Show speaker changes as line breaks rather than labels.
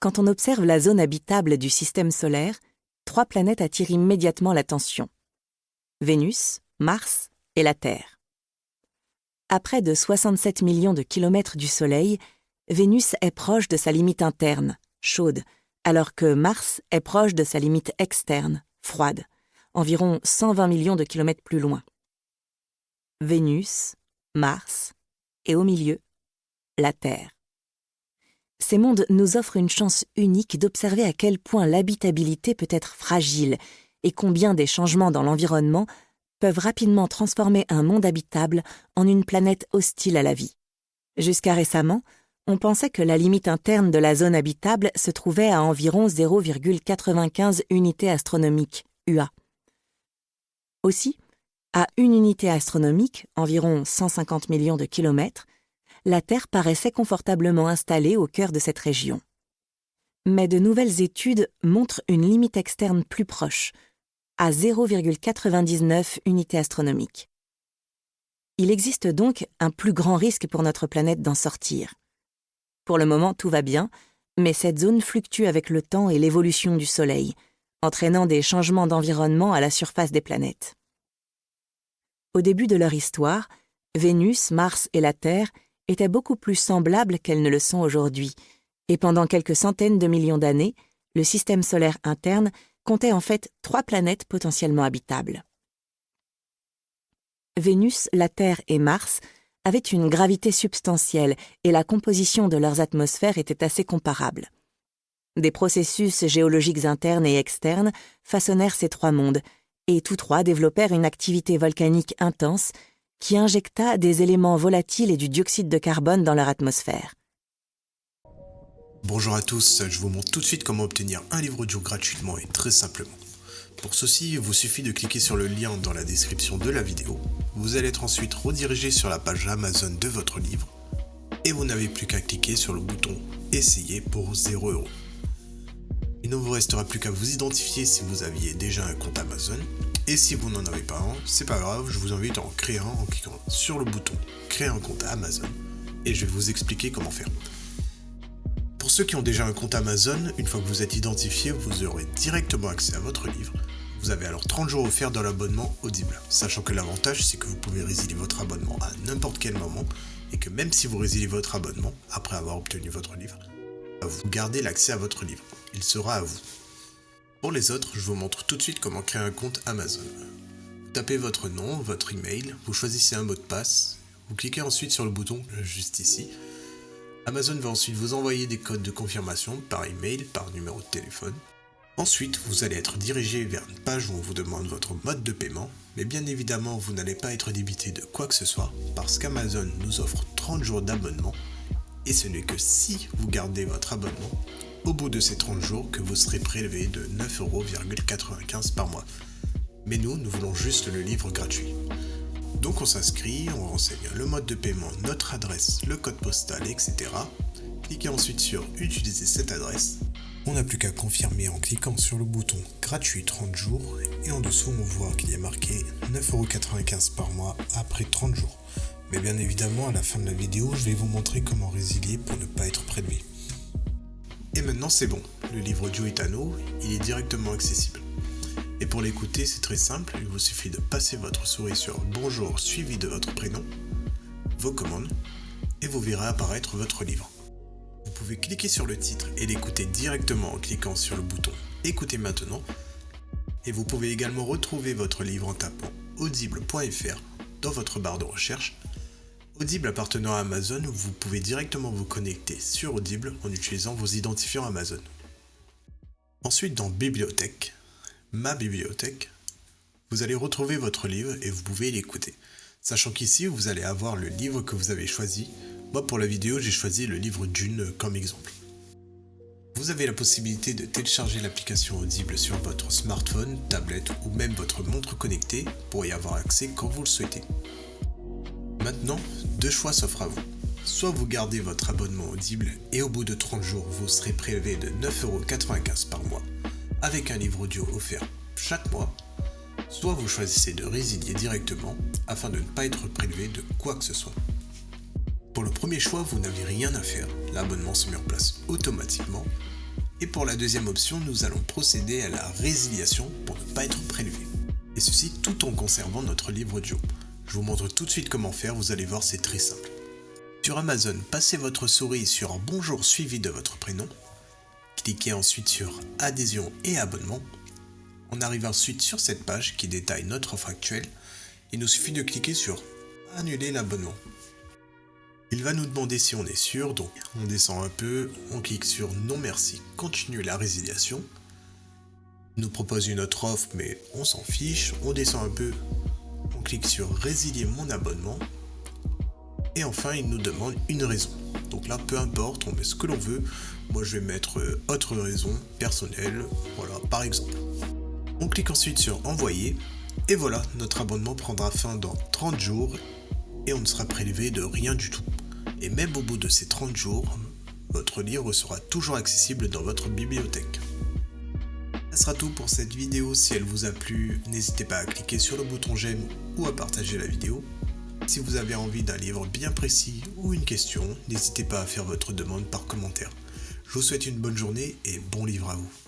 Quand on observe la zone habitable du système solaire, 3 planètes attirent immédiatement l'attention. Vénus, Mars et la Terre. À près de 67 millions de kilomètres du Soleil, Vénus est proche de sa limite interne, chaude, alors que Mars est proche de sa limite externe, froide, environ 120 millions de kilomètres plus loin. Vénus, Mars et au milieu, la Terre. Ces mondes nous offrent une chance unique d'observer à quel point l'habitabilité peut être fragile et combien des changements dans l'environnement peuvent rapidement transformer un monde habitable en une planète hostile à la vie. Jusqu'à récemment, on pensait que la limite interne de la zone habitable se trouvait à environ 0,95 unités astronomiques, UA. Aussi, à une unité astronomique, environ 150 millions de kilomètres, la Terre paraissait confortablement installée au cœur de cette région. Mais de nouvelles études montrent une limite externe plus proche, à 0,99 unités astronomiques. Il existe donc un plus grand risque pour notre planète d'en sortir. Pour le moment, tout va bien, mais cette zone fluctue avec le temps et l'évolution du Soleil, entraînant des changements d'environnement à la surface des planètes. Au début de leur histoire, Vénus, Mars et la Terre étaient beaucoup plus semblables qu'elles ne le sont aujourd'hui, et pendant quelques centaines de millions d'années, le système solaire interne comptait en fait 3 planètes potentiellement habitables. Vénus, la Terre et Mars avaient une gravité substantielle et la composition de leurs atmosphères était assez comparable. Des processus géologiques internes et externes façonnèrent ces 3 mondes, et tous 3 développèrent une activité volcanique intense qui injecta des éléments volatiles et du dioxyde de carbone dans leur atmosphère.
Bonjour à tous, je vous montre tout de suite comment obtenir un livre audio gratuitement et très simplement. Pour ceci, il vous suffit de cliquer sur le lien dans la description de la vidéo. Vous allez être ensuite redirigé sur la page Amazon de votre livre et vous n'avez plus qu'à cliquer sur le bouton « Essayer » pour 0 €. Il ne vous restera plus qu'à vous identifier si vous aviez déjà un compte Amazon. Et si vous n'en avez pas un, c'est pas grave, je vous invite à en créer un en cliquant sur le bouton « Créer un compte Amazon » et je vais vous expliquer comment faire. Pour ceux qui ont déjà un compte Amazon, une fois que vous êtes identifié, vous aurez directement accès à votre livre. Vous avez alors 30 jours offerts dans l'abonnement Audible, sachant que l'avantage c'est que vous pouvez résilier votre abonnement à n'importe quel moment et que même si vous résiliez votre abonnement après avoir obtenu votre livre, vous gardez l'accès à votre livre. Il sera à vous. Pour les autres, je vous montre tout de suite comment créer un compte Amazon. Vous tapez votre nom, votre email, vous choisissez un mot de passe, vous cliquez ensuite sur le bouton juste ici. Amazon va ensuite vous envoyer des codes de confirmation par email, par numéro de téléphone. Ensuite, vous allez être dirigé vers une page où on vous demande votre mode de paiement, mais bien évidemment, vous n'allez pas être débité de quoi que ce soit, parce qu'Amazon nous offre 30 jours d'abonnement, et ce n'est que si vous gardez votre abonnement, au bout de ces 30 jours, que vous serez prélevé de 9,95 € par mois. Mais nous voulons juste le livre gratuit. Donc on s'inscrit, on renseigne le mode de paiement, notre adresse, le code postal, etc. Cliquez ensuite sur « Utiliser cette adresse ». On n'a plus qu'à confirmer en cliquant sur le bouton « Gratuit 30 jours » et en dessous on voit qu'il y a marqué 9,95 € par mois après 30 jours. Mais bien évidemment, à la fin de la vidéo, je vais vous montrer comment résilier pour ne pas être prélevé. Et maintenant c'est bon, le livre audio est à nous, il est directement accessible. Et pour l'écouter, c'est très simple, il vous suffit de passer votre souris sur « Bonjour » suivi de votre prénom, vos commandes, et vous verrez apparaître votre livre. Vous pouvez cliquer sur le titre et l'écouter directement en cliquant sur le bouton « Écoutez maintenant » et vous pouvez également retrouver votre livre en tapant audible.fr dans votre barre de recherche. Audible appartenant à Amazon, vous pouvez directement vous connecter sur Audible en utilisant vos identifiants Amazon. Ensuite, dans Bibliothèque, Ma bibliothèque, vous allez retrouver votre livre et vous pouvez l'écouter. Sachant qu'ici, vous allez avoir le livre que vous avez choisi. Moi, pour la vidéo, j'ai choisi le livre Dune comme exemple. Vous avez la possibilité de télécharger l'application Audible sur votre smartphone, tablette ou même votre montre connectée pour y avoir accès quand vous le souhaitez. Maintenant, 2 choix s'offrent à vous. Soit vous gardez votre abonnement Audible et au bout de 30 jours, vous serez prélevé de 9,95 € par mois avec un livre audio offert chaque mois, soit vous choisissez de résilier directement afin de ne pas être prélevé de quoi que ce soit. Pour le premier choix, vous n'avez rien à faire, l'abonnement se met en place automatiquement Et pour la deuxième option, nous allons procéder à la résiliation pour ne pas être prélevé. Et ceci tout en conservant notre livre audio. Je vous montre tout de suite comment faire, vous allez voir, c'est très simple. Sur Amazon, passez votre souris sur Bonjour suivi de votre prénom. Cliquez ensuite sur Adhésion et abonnement. On arrive ensuite sur cette page qui détaille notre offre actuelle. Il nous suffit de cliquer sur Annuler l'abonnement. Il va nous demander si on est sûr, donc on descend un peu, on clique sur Non merci, continuer la résiliation. Il nous propose une autre offre mais on s'en fiche, on descend un peu, on clique sur Résilier mon abonnement. Et enfin il nous demande une raison. Donc là peu importe, on met ce que l'on veut. Moi je vais mettre autre raison personnelle, voilà par exemple. On clique ensuite sur Envoyer. Et voilà, notre abonnement prendra fin dans 30 jours et on ne sera prélevé de rien du tout. Et même au bout de ces 30 jours, votre livre sera toujours accessible dans votre bibliothèque. Ce sera tout pour cette vidéo. Si elle vous a plu, n'hésitez pas à cliquer sur le bouton j'aime ou à partager la vidéo. Si vous avez envie d'un livre bien précis ou une question, n'hésitez pas à faire votre demande par commentaire. Je vous souhaite une bonne journée et bon livre à vous.